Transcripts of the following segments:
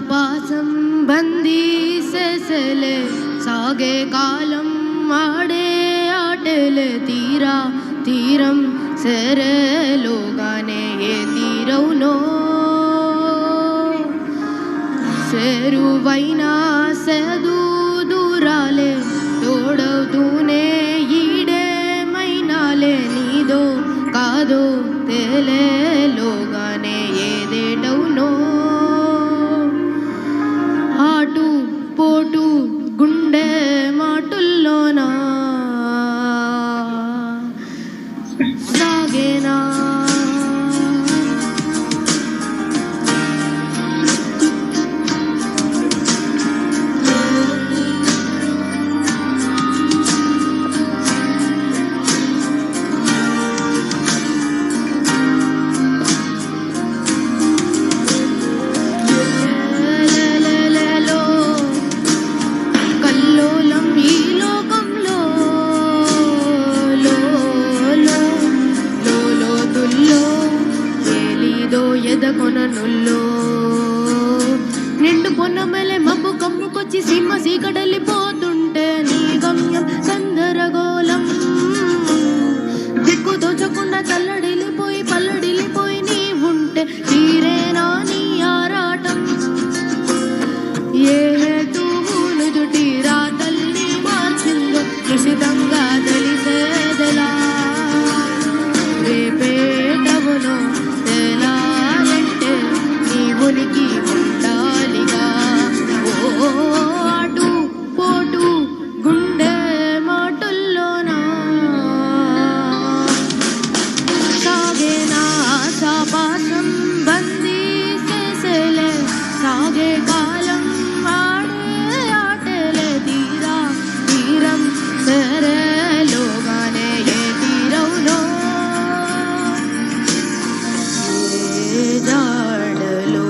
आशापासं बंदी से सेले सागे कालम आड़े आटेले तीरा तीरम सेरे लोगाने ये तीरौनो सेरुवैना सेदू दूराले तोड़वतूने ఈడే మైనాలే నీదో కాదో తేలే లోగానే ఏదేటవునో ఆటు పోటు గుండె మాటుల్లోనా సాగేనా ఎదకొననుల్లో నిండు పొన్నమలే మబ్బు కమ్ముకొచ్చి సీమ సీకడలిపోతుంటే నీ గమ్యం గందరగోళం దిక్కు దోచకుండా తల్లడిల్లిపోయి పల్లడిల్లిపోయి నీ ఉంటే తీరేనా నీ ఆరాటం ఏ హేతువును చుట్టి రాతల్ని మార్చిందో నిశితంగా తెలిసేదలా రేపేటవునో ఉనికి ఉండాలిగా ఓ అటు పోటు గుండె మాటుల్లోనా సాగేనా ఆశాపాసం బందీ చేసేలే సాగే కాలం ఆడే ఆటేలే తీరా తీరం సరే లోగానే ఏ తీరవునో ఏ జాడలో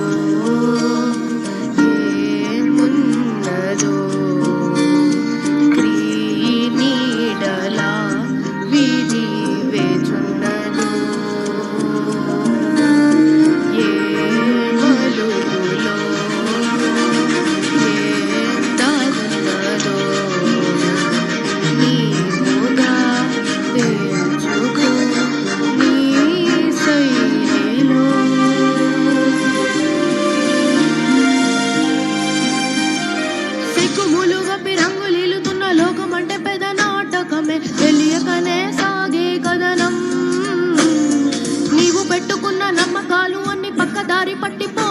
లోకమంటే పెద్ద నాటకమే తెలియకనే సాగే కథనం నీవు పెట్టుకున్న నమ్మకాలు అన్ని పక్కదారి పట్టిపో